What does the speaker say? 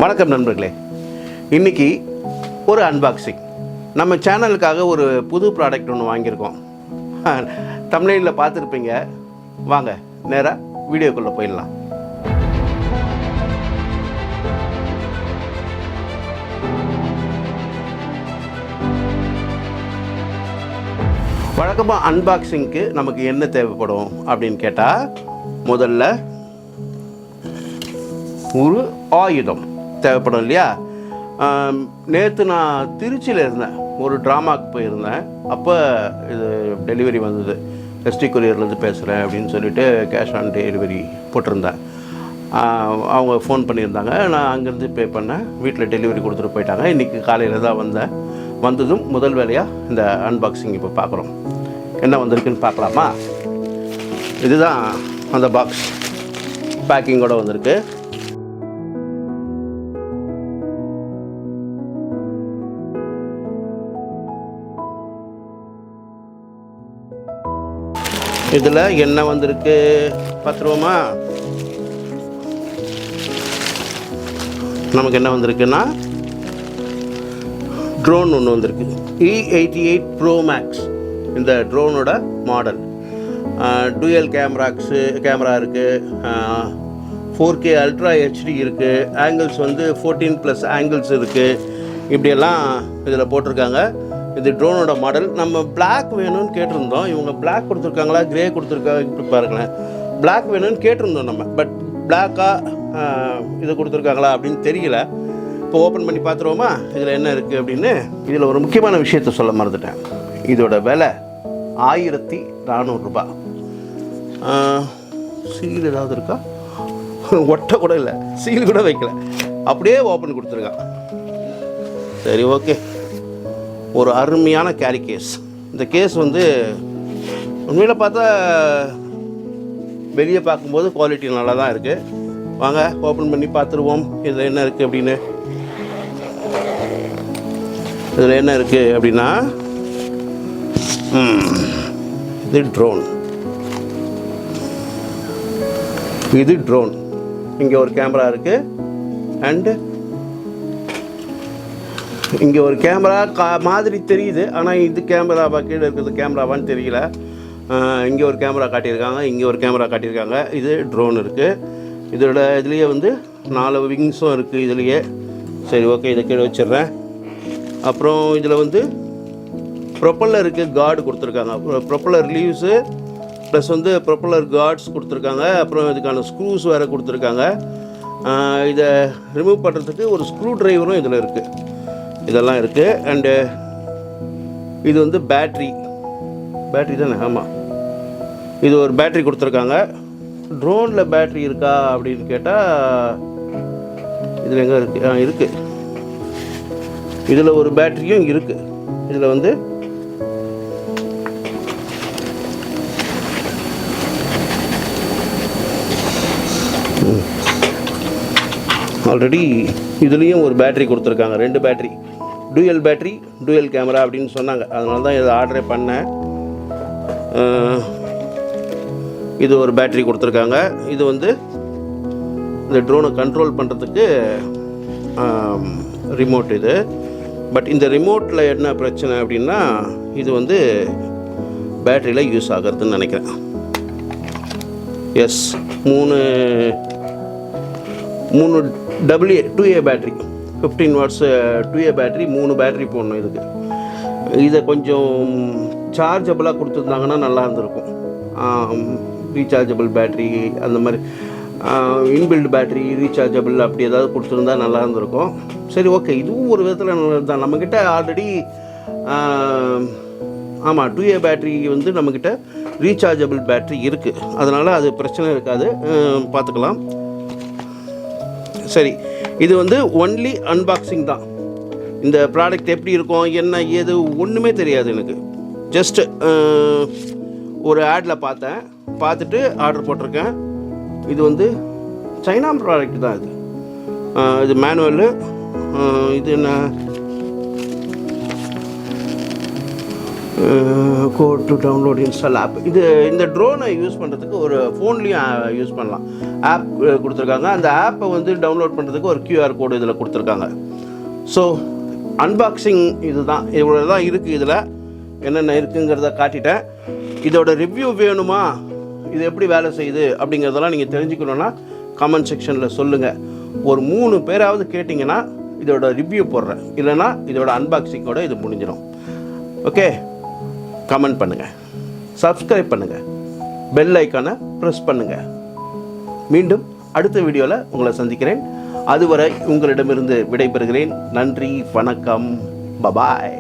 வணக்கம் நண்பர்களே, இன்றைக்கி ஒரு அன்பாக்சிங். நம்ம சேனலுக்காக ஒரு புது ப்ராடக்ட் ஒன்று வாங்கியிருக்கோம். தமிழில் பார்த்துருப்பீங்க. வாங்க நேராக வீடியோக்குள்ளே போயிடலாம். வழக்கமாக அன்பாக்சிங்க்கு நமக்கு என்ன தேவைப்படும் அப்படின்னு கேட்டால், முதல்ல ஒரு ஆயுதம் தேவைப்படும் இல்லையா? நேற்று நான் திருச்சியில் இருந்தேன், ஒரு ட்ராமாவுக்கு போயிருந்தேன். அப்போ இது டெலிவரி வந்தது. எஸ்டி கொரியர்லேருந்து பேசுகிறேன் அப்படின்னு சொல்லிட்டு கேஷ் ஆன் டெலிவரி போட்டிருந்தேன். அவங்க ஃபோன் பண்ணியிருந்தாங்க. நான் அங்கேருந்து பே பண்ணேன். வீட்டில் டெலிவரி கொடுத்துட்டு போயிட்டாங்க. இன்றைக்கி காலையில் தான் வந்தேன். வந்ததும் முதல் வேலையாக இந்த அன்பாக்சிங் இப்போ பார்க்குறோம். என்ன வந்திருக்குன்னு பார்க்கலாமா? இதுதான் அந்த பாக்ஸ், பேக்கிங்கோடு வந்திருக்கு. இதில் என்ன வந்திருக்கு பார்த்துருவோமா? நமக்கு என்ன வந்திருக்குன்னா, ட்ரோன் ஒன்று வந்திருக்கு. E88 Pro Max இந்த ட்ரோனோட மாடல். டூயல் கேமரா இருக்குது. 4K அல்ட்ரா HD இருக்குது. ஆங்கிள்ஸ் வந்து 14+ ஆங்கிள்ஸ் இருக்குது. இப்படியெல்லாம் இதில் போட்டிருக்காங்க. இது ட்ரோனோட மாடல். நம்ம பிளாக் வேணும்னு கேட்டிருந்தோம். இவங்க பிளாக் கொடுத்துருக்காங்களா கிரே கொடுத்துருக்காங்க, இப்படி பாருங்களேன். பிளாக் வேணும்னு கேட்டிருந்தோம் நம்ம. பட் பிளாக்காக இது கொடுத்துருக்காங்களா அப்படின்னு தெரியல. இப்போ ஓப்பன் பண்ணி பார்த்துருவோமா இதில் என்ன இருக்குது அப்படின்னு. இதில் ஒரு முக்கியமான விஷயத்த சொல்ல மறந்துட்டேன். இதோட விலை 1400 ரூபாய். சீல் ஏதாவது இருக்கா? ஒட்டை கூட இல்லை, சீல் கூட வைக்கல, அப்படியே ஓப்பன் கொடுத்துருக்கான். சரி, ஓகே. ஒரு அருமையான கேரி கேஸ். இந்த கேஸ் வந்து உண்மையில் பார்த்தா வெளியே பார்க்கும்போது குவாலிட்டி நல்லா தான் இருக்குது. வாங்க ஓப்பன் பண்ணி பார்த்துருவோம் இதில் என்ன இருக்குது அப்படின்னு. இதில் என்ன இருக்குது அப்படின்னா, இது ட்ரோன். இது ட்ரோன். இங்கே ஒரு கேமரா இருக்குது. அண்டு இங்கே ஒரு கேமரா மாதிரி தெரியுது. ஆனால் இது கேமராவா, கீழே இருக்கிறது கேமராவான்னு தெரியல. இங்கே ஒரு கேமரா காட்டியிருக்காங்க, இங்கே ஒரு கேமரா காட்டியிருக்காங்க. இது ட்ரோன் இருக்குது. இதோட இதுலேயே வந்து 4 விங்ஸும் இருக்குது இதுலேயே. சரி, ஓகே, இதை கீழே வச்சிடுறேன். அப்புறம் இதில் வந்து ப்ரொப்பல்லருக்கு கார்டு கொடுத்துருக்காங்க. ப்ரொப்பல்லர் லீவ்ஸு ப்ளஸ் வந்து ப்ரொப்பல்லர் கார்ட்ஸ் கொடுத்துருக்காங்க. அப்புறம் இதுக்கான ஸ்க்ரூஸ் வேறு கொடுத்துருக்காங்க. இதை ரிமூவ் பண்ணுறதுக்கு ஒரு ஸ்க்ரூ ட்ரைவரும் இதில் இருக்குது. இதெல்லாம் இருக்குது. அண்டு இது வந்து பேட்ரி தானே? ஆமாம், இது ஒரு பேட்ரி கொடுத்துருக்காங்க. ட்ரோனில் பேட்ரி இருக்கா அப்படின்னு கேட்டால் இதில் எங்கே இருக்குது? இருக்குது. இதில் ஒரு பேட்ரியும் இருக்குது. இதில் வந்து ஆல்ரெடி இதுலேயும் ஒரு பேட்ரி கொடுத்துருக்காங்க. 2 battery, dual battery, dual camera அப்படின்னு சொன்னாங்க. அதனால தான் இதை ஆர்டரே பண்ணேன். இது ஒரு பேட்ரி கொடுத்துருக்காங்க. இது வந்து இந்த ட்ரோனை கண்ட்ரோல் பண்ணுறதுக்கு ரிமோட் இது. பட் இந்த ரிமோட்டில் என்ன பிரச்சனை அப்படின்னா, இது வந்து பேட்டரியில் யூஸ் ஆகிறதுன்னு நினைக்கிறேன். Yes, 3 AA 2A battery, 15 watts 2A battery, 3 battery போடணும் இதுக்கு. இதை கொஞ்சம் சார்ஜபிளாக கொடுத்துருந்தாங்கன்னா நல்லா இருந்திருக்கும். ரீசார்ஜபிள் பேட்ரி அந்த மாதிரி, இன்பில்ட் பேட்ரி ரீசார்ஜபிள் அப்படி ஏதாவது கொடுத்துருந்தா நல்லா இருந்திருக்கும். சரி, ஓகே, இதுவும் ஒரு விதத்தில் நல்லது தான். நம்மக்கிட்ட ஆல்ரெடி ஆமாம் 2A பேட்ரி வந்து நம்மக்கிட்ட ரீசார்ஜபிள் பேட்ரி இருக்குது. அதனால் அது பிரச்சனை இருக்காது, பார்த்துக்கலாம். சரி, இது வந்து ஒன்லி அன்பாக்சிங் தான். இந்த ப்ராடக்ட் எப்படி இருக்கும், என்ன ஏது ஒன்றுமே தெரியாது எனக்கு. ஜஸ்ட்டு ஒரு ஆடில் பார்த்துட்டு ஆர்டர் போட்டிருக்கேன். இது வந்து சைனா ப்ராடக்ட் தான். இது மேனுவலு. இது என்ன, go to download install app. இந்த ட்ரோனை யூஸ் பண்ணுறதுக்கு ஒரு ஃபோன்லேயும் யூஸ் பண்ணலாம். ஆப் கொடுத்துருக்காங்க. அந்த ஆப்பை வந்து டவுன்லோட் பண்ணுறதுக்கு ஒரு QR கோடு இதில் கொடுத்துருக்காங்க. ஸோ அன்பாக்சிங் இதுதான், இவ்வளோ தான் இருக்குது. இதில் என்னென்ன இருக்குங்கிறத காட்டிட்டேன். இதோட ரிவ்யூ வேணுமா, இது எப்படி வேலை செய்யுது அப்படிங்கிறதெல்லாம் நீங்கள் தெரிஞ்சுக்கணுன்னா கமெண்ட் செக்ஷனில் சொல்லுங்கள். ஒரு 3 பேராவது கேட்டிங்கன்னா இதோட ரிவ்யூ போடுறேன், இல்லைனா இதோட அன்பாக்சிங்கோட இது முடிஞ்சிடும். ஓகே, கமெண்ட் பண்ணுங்கள், சப்ஸ்கிரைப் பண்ணுங்கள், பெல் ஐக்கானை ப்ரெஸ் பண்ணுங்கள். மீண்டும் அடுத்த வீடியோவில் உங்களை சந்திக்கிறேன். அதுவரை உங்களிடமிருந்து விடைபெறுகிறேன். நன்றி, வணக்கம், பபாய்.